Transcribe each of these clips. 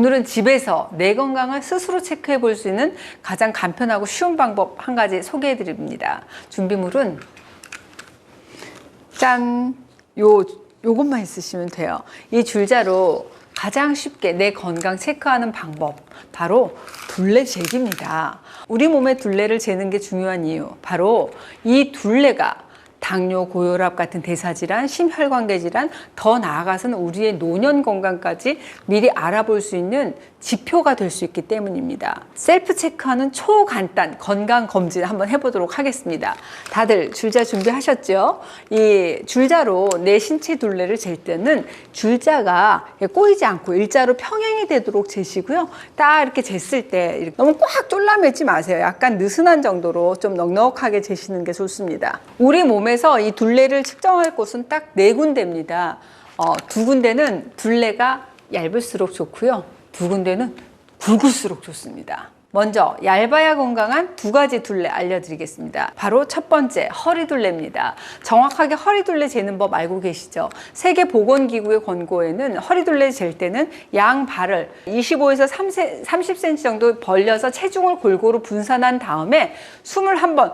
오늘은 집에서 내 건강을 스스로 체크해 볼 수 있는 가장 간편하고 쉬운 방법 한 가지 소개해 드립니다. 준비물은 짠! 요것만 있으시면 돼요. 이 줄자로 가장 쉽게 내 건강 체크하는 방법, 바로 둘레 재기입니다. 우리 몸의 둘레를 재는 게 중요한 이유, 바로 이 둘레가 당뇨, 고혈압 같은 대사질환, 심혈관계 질환, 더 나아가서는 우리의 노년 건강까지 미리 알아볼 수 있는 지표가 될 수 있기 때문입니다. 셀프 체크하는 초간단 건강검진 한번 해보도록 하겠습니다. 다들 줄자 준비하셨죠? 이 줄자로 내 신체 둘레를 잴 때는 줄자가 꼬이지 않고 일자로 평행이 되도록 재시고요. 딱 이렇게 쟀을 때 너무 꽉 졸라매지 마세요. 약간 느슨한 정도로 좀 넉넉하게 재시는 게 좋습니다. 우리 몸에서 이 둘레를 측정할 곳은 딱 4군데입니다. 두 군데는 둘레가 얇을수록 좋고요. 두 군데는 굵을수록 좋습니다. 먼저 얇아야 건강한 두 가지 둘레 알려드리겠습니다. 바로 첫 번째, 허리 둘레입니다. 정확하게 허리 둘레 재는 법 알고 계시죠? 세계보건기구의 권고에는 허리 둘레 잴 때는 양 발을 25에서 30cm 정도 벌려서 체중을 골고루 분산한 다음에 숨을 한번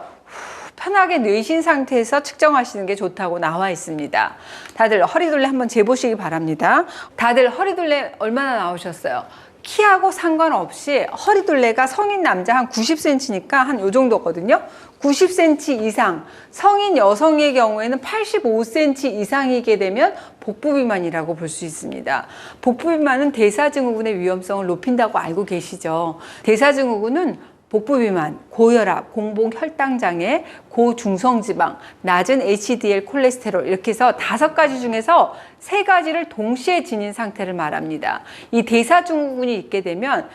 편하게 내쉰 상태에서 측정하시는 게 좋다고 나와 있습니다. 다들 허리둘레 한번 재보시기 바랍니다. 다들 허리둘레 얼마나 나오셨어요? 키하고 상관없이 허리둘레가 성인 남자 한 90cm니까 한 요 정도거든요. 90cm 이상, 성인 여성의 경우에는 85cm 이상이게 되면 복부 비만이라고 볼 수 있습니다. 복부 비만은 대사증후군의 위험성을 높인다고 알고 계시죠? 대사증후군은 복부 비만, 고혈압, 공복 혈당장애, 고중성지방, 낮은 HDL 콜레스테롤 이렇게 해서 5가지 중에서 3가지를 동시에 지닌 상태를 말합니다. 이 대사증후군이 있게 되면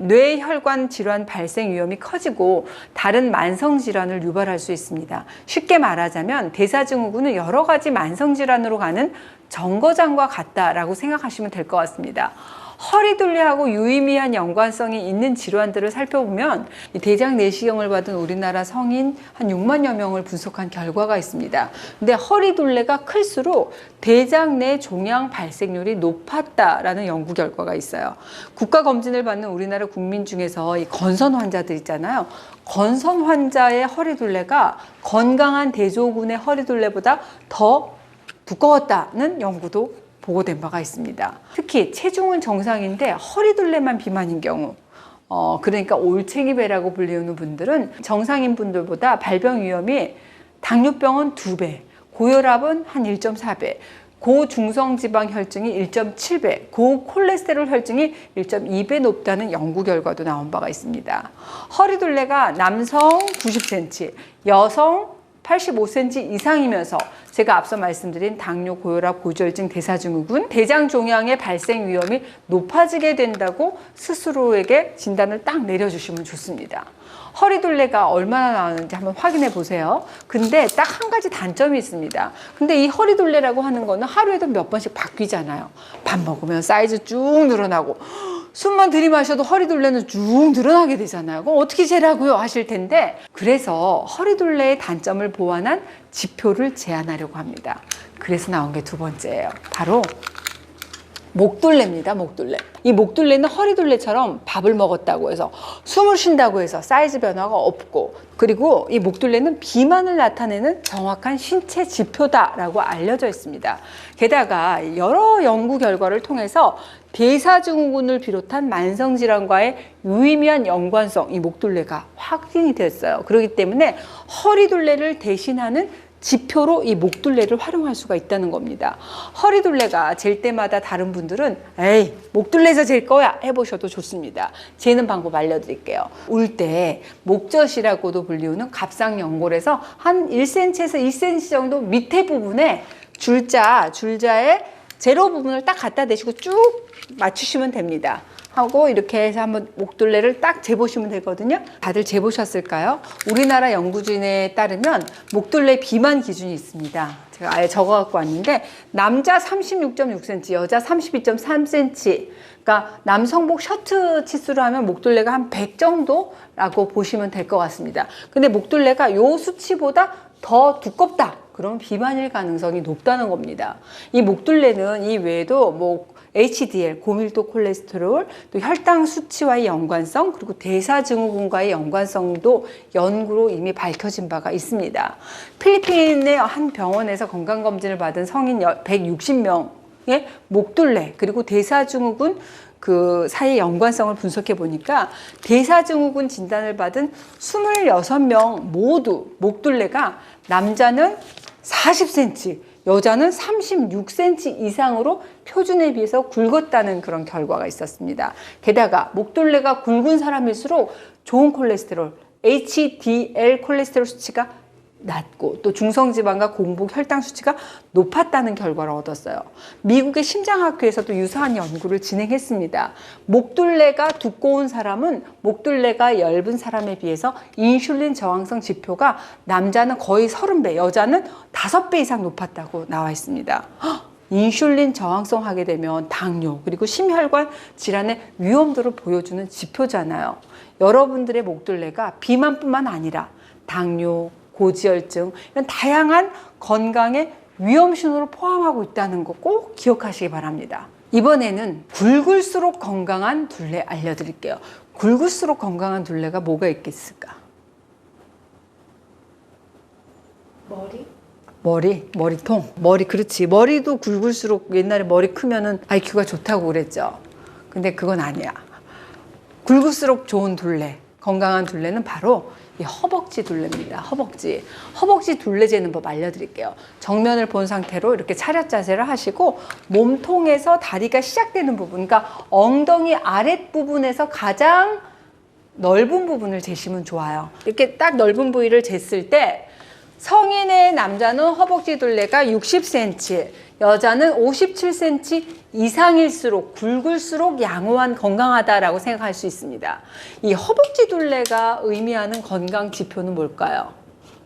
뇌혈관 질환 발생 위험이 커지고 다른 만성 질환을 유발할 수 있습니다. 쉽게 말하자면 대사증후군은 여러 가지 만성 질환으로 가는 정거장과 같다라고 생각하시면 될 것 같습니다. 허리둘레하고 유의미한 연관성이 있는 질환들을 살펴보면 이 대장 내시경을 받은 우리나라 성인 한 6만여 명을 분석한 결과가 있습니다. 근데 허리둘레가 클수록 대장 내 종양 발생률이 높았다라는 연구 결과가 있어요. 국가검진을 받는 우리나라 국민 중에서 이 건선 환자들 있잖아요. 건선 환자의 허리둘레가 건강한 대조군의 허리둘레보다 더 두꺼웠다는 연구도 보고된 바가 있습니다. 특히 체중은 정상인데 허리둘레만 비만인 경우, 그러니까 올챙이배라고 불리우는 분들은 정상인 분들보다 발병 위험이 당뇨병은 2배, 고혈압은 한 1.4배, 고중성지방 혈증이 1.7배, 고콜레스테롤 혈증이 1.2배 높다는 연구 결과도 나온 바가 있습니다. 허리둘레가 남성 90cm, 여성 85cm 이상이면서 제가 앞서 말씀드린 당뇨, 고혈압, 고지혈증, 대사증후군, 대장 종양의 발생 위험이 높아지게 된다고 스스로에게 진단을 딱 내려주시면 좋습니다. 허리둘레가 얼마나 나오는지 한번 확인해 보세요. 근데 딱 한 가지 단점이 있습니다. 근데 이 허리둘레라고 하는 거는 하루에도 몇 번씩 바뀌잖아요. 밥 먹으면 사이즈 쭉 늘어나고 숨만 들이마셔도 허리둘레는 쭉 늘어나게 되잖아요. 그럼 어떻게 재라고요? 하실 텐데, 그래서 허리둘레의 단점을 보완한 지표를 제안하려고 합니다. 그래서 나온 게 두 번째예요. 바로 목둘레입니다. 목둘레. 이 목둘레는 허리둘레처럼 밥을 먹었다고 해서 숨을 쉰다고 해서 사이즈 변화가 없고, 그리고 이 목둘레는 비만을 나타내는 정확한 신체 지표다라고 알려져 있습니다. 게다가 여러 연구 결과를 통해서 대사증후군을 비롯한 만성질환과의 유의미한 연관성, 이 목둘레가 확인이 됐어요. 그렇기 때문에 허리둘레를 대신하는 지표로 이 목둘레를 활용할 수가 있다는 겁니다. 허리둘레가 잴 때마다 다른 분들은 에이, 목둘레에서 잴 거야 해보셔도 좋습니다. 재는 방법 알려드릴게요. 울 때 목젖이라고도 불리우는 갑상연골에서 한 1cm에서 2cm 정도 밑에 부분에 줄자의 제로 부분을 딱 갖다 대시고 쭉 맞추시면 됩니다. 하고 이렇게 해서 한번 목둘레를 딱 재보시면 되거든요. 다들 재보셨을까요? 우리나라 연구진에 따르면 목둘레 비만 기준이 있습니다. 제가 아예 적어 갖고 왔는데 남자 36.6cm, 여자 32.3cm, 그러니까 남성복 셔츠 치수로 하면 목둘레가 한 100 정도라고 보시면 될 것 같습니다. 근데 목둘레가 요 수치보다 더 두껍다 그럼 비만일 가능성이 높다는 겁니다. 이 목둘레는 이 외에도 HDL, 고밀도 콜레스테롤, 또 혈당 수치와의 연관성, 그리고 대사증후군과의 연관성도 연구로 이미 밝혀진 바가 있습니다. 필리핀의 한 병원에서 건강검진을 받은 성인 160명의 목둘레, 그리고 대사증후군 그 사이의 연관성을 분석해 보니까 대사증후군 진단을 받은 26명 모두 목둘레가 남자는 40cm, 여자는 36cm 이상으로 표준에 비해서 굵었다는 그런 결과가 있었습니다. 게다가 목둘레가 굵은 사람일수록 좋은 콜레스테롤, HDL 콜레스테롤 수치가 낮고 또 중성지방과 공복 혈당 수치가 높았다는 결과를 얻었어요. 미국의 심장학회에서도 유사한 연구를 진행했습니다. 목둘레가 두꺼운 사람은 목둘레가 얇은 사람에 비해서 인슐린 저항성 지표가 남자는 거의 30배, 여자는 5배 이상 높았다고 나와 있습니다. 인슐린 저항성 하게 되면 당뇨 그리고 심혈관 질환의 위험도를 보여주는 지표잖아요. 여러분들의 목둘레가 비만뿐만 아니라 당뇨, 고지혈증 이런 다양한 건강의 위험 신호를 포함하고 있다는 거 꼭 기억하시기 바랍니다. 이번에는 굵을수록 건강한 둘레 알려드릴게요. 굵을수록 건강한 둘레가 뭐가 있겠을까? 머리통. 머리, 그렇지. 머리도 굵을수록 옛날에 머리 크면은 IQ가 좋다고 그랬죠. 근데 그건 아니야. 굵을수록 좋은 둘레, 건강한 둘레는 바로 이 허벅지 둘레입니다. 허벅지 둘레 재는 법 알려드릴게요. 정면을 본 상태로 이렇게 차렷 자세를 하시고 몸통에서 다리가 시작되는 부분, 그러니까 엉덩이 아랫부분에서 가장 넓은 부분을 재시면 좋아요. 이렇게 딱 넓은 부위를 쟀을 때 성인의 남자는 허벅지 둘레가 60cm, 여자는 57cm 이상일수록 굵을수록 양호한 건강하다라고 생각할 수 있습니다. 이 허벅지 둘레가 의미하는 건강 지표는 뭘까요?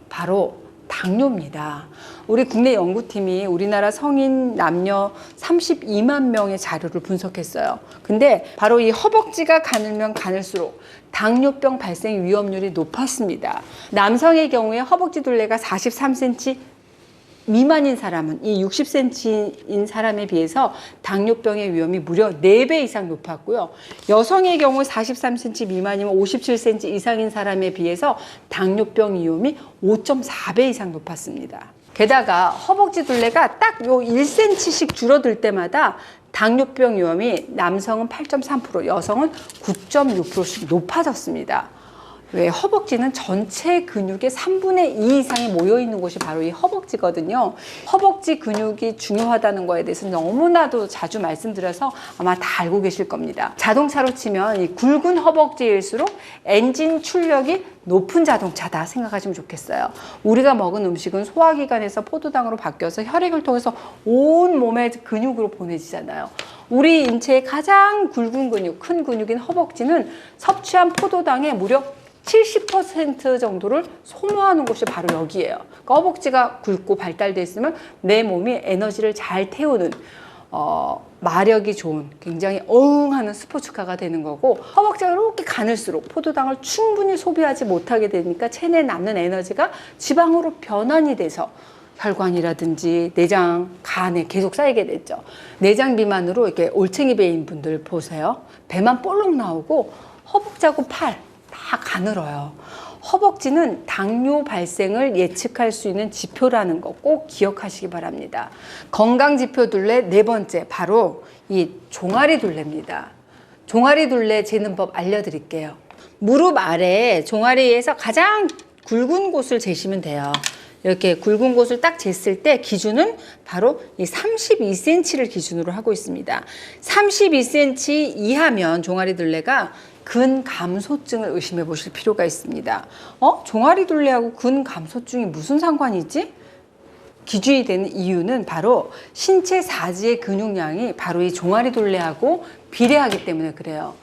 바로 당뇨입니다. 우리 국내 연구팀이 우리나라 성인 남녀 32만 명의 자료를 분석했어요. 근데 바로 이 허벅지가 가늘면 가늘수록 당뇨병 발생 위험률이 높았습니다. 남성의 경우에 허벅지 둘레가 43cm 미만인 사람은 이 60cm인 사람에 비해서 당뇨병의 위험이 무려 4배 이상 높았고요. 여성의 경우 43cm 미만이면 57cm 이상인 사람에 비해서 당뇨병 위험이 5.4배 이상 높았습니다. 게다가 허벅지 둘레가 딱 요 1cm씩 줄어들 때마다 당뇨병 위험이 남성은 8.3%, 여성은 9.6%씩 높아졌습니다. 왜? 허벅지는 전체 근육의 3분의 2 이상이 모여있는 곳이 바로 이 허벅지거든요. 허벅지 근육이 중요하다는 거에 대해서 너무나도 자주 말씀드려서 아마 다 알고 계실 겁니다. 자동차로 치면 이 굵은 허벅지일수록 엔진 출력이 높은 자동차다 생각하시면 좋겠어요. 우리가 먹은 음식은 소화기관에서 포도당으로 바뀌어서 혈액을 통해서 온 몸의 근육으로 보내지잖아요. 우리 인체의 가장 굵은 근육, 큰 근육인 허벅지는 섭취한 포도당의 무려 70% 정도를 소모하는 곳이 바로 여기예요. 그러니까 허벅지가 굵고 발달되어 있으면 내 몸이 에너지를 잘 태우는 마력이 좋은 굉장히 어흥하는 스포츠카가 되는 거고, 허벅지가 이렇게 가늘수록 포도당을 충분히 소비하지 못하게 되니까 체내에 남는 에너지가 지방으로 변환이 돼서 혈관이라든지 내장, 간에 계속 쌓이게 됐죠. 내장 비만으로 이렇게 올챙이 배인 분들 보세요. 배만 볼록 나오고 허벅지하고 팔 다 가늘어요. 허벅지는 당뇨 발생을 예측할 수 있는 지표라는 거 꼭 기억하시기 바랍니다. 건강 지표 둘레 네 번째, 바로 이 종아리 둘레입니다. 종아리 둘레 재는 법 알려드릴게요. 무릎 아래 종아리에서 가장 굵은 곳을 재시면 돼요. 이렇게 굵은 곳을 딱 쟀을 때 기준은 바로 이 32cm를 기준으로 하고 있습니다. 32cm 이하면 종아리 둘레가 근감소증을 의심해 보실 필요가 있습니다. 종아리 둘레하고 근감소증이 무슨 상관이지? 기준이 되는 이유는 바로 신체 사지의 근육량이 바로 이 종아리 둘레하고 비례하기 때문에 그래요.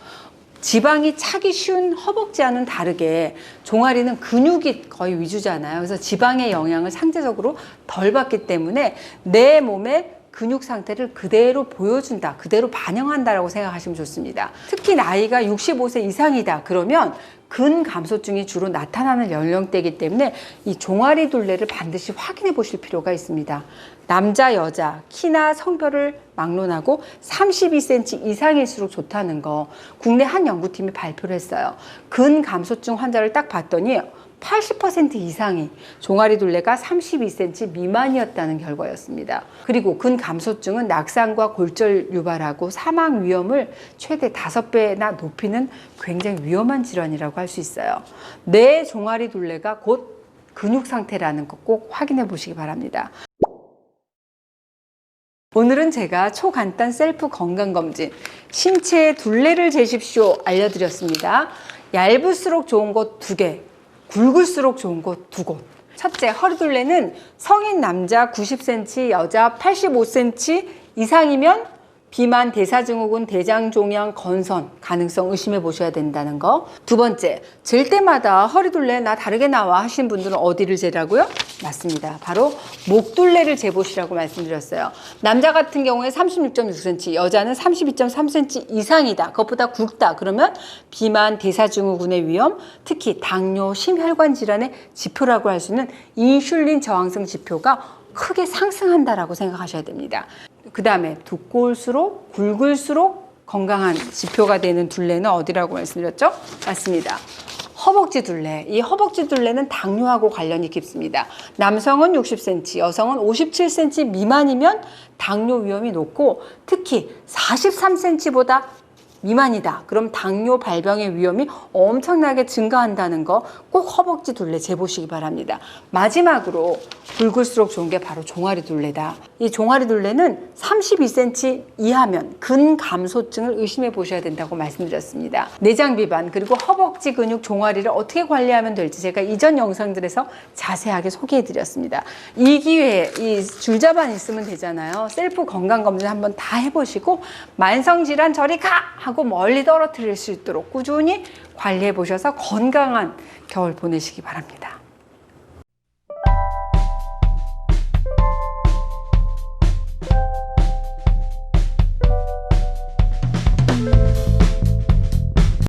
지방이 차기 쉬운 허벅지와는 다르게 종아리는 근육이 거의 위주잖아요. 그래서 지방의 영향을 상대적으로 덜 받기 때문에 내 몸에 근육 상태를 그대로 보여준다, 그대로 반영한다라고 생각하시면 좋습니다. 특히 나이가 65세 이상이다 그러면 근감소증이 주로 나타나는 연령대이기 때문에 이 종아리 둘레를 반드시 확인해 보실 필요가 있습니다. 남자, 여자, 키나 성별을 막론하고 32cm 이상일수록 좋다는 거 국내 한 연구팀이 발표를 했어요. 근감소증 환자를 딱 봤더니 80% 이상이 종아리 둘레가 32cm 미만이었다는 결과였습니다. 그리고 근감소증은 낙상과 골절 유발하고 사망 위험을 최대 5배나 높이는 굉장히 위험한 질환이라고 할 수 있어요. 내 종아리 둘레가 곧 근육 상태라는 거 꼭 확인해 보시기 바랍니다. 오늘은 제가 초간단 셀프 건강검진 신체 둘레를 재십시오 알려드렸습니다. 얇을수록 좋은 곳 2개, 굵을수록 좋은 곳 2곳. 첫째, 허리 둘레는 성인 남자 90cm, 여자 85cm 이상이면 비만, 대사증후군, 대장종양, 건선 가능성 의심해 보셔야 된다는 거. 두 번째, 잴 때마다 허리 둘레 나 다르게 나와 하시는 분들은 어디를 재라고요? 맞습니다. 바로 목 둘레를 재보시라고 말씀드렸어요. 남자 같은 경우에 36.6cm, 여자는 32.3cm 이상이다. 그것보다 굵다. 그러면 비만, 대사증후군의 위험, 특히 당뇨, 심혈관 질환의 지표라고 할 수 있는 인슐린 저항성 지표가 크게 상승한다라고 생각하셔야 됩니다. 그 다음에 두꺼울수록 굵을수록 건강한 지표가 되는 둘레는 어디라고 말씀드렸죠? 맞습니다. 허벅지 둘레. 이 허벅지 둘레는 당뇨하고 관련이 깊습니다. 남성은 60cm, 여성은 57cm 미만이면 당뇨 위험이 높고 특히 43cm보다 미만이다. 그럼 당뇨 발병의 위험이 엄청나게 증가한다는 거 꼭 허벅지 둘레 재보시기 바랍니다. 마지막으로 굵을수록 좋은 게 바로 종아리 둘레다. 이 종아리 둘레는 32cm 이하면 근감소증을 의심해 보셔야 된다고 말씀드렸습니다. 내장 비반 그리고 허벅지 근육 종아리를 어떻게 관리하면 될지 제가 이전 영상들에서 자세하게 소개해 드렸습니다. 이 기회에 이 줄자만 있으면 되잖아요. 셀프 건강검진 한번 다 해보시고 만성질환 저리 가! 하고 멀리 떨어뜨릴 수 있도록 꾸준히 관리해 보셔서 건강한 겨울 보내시기 바랍니다.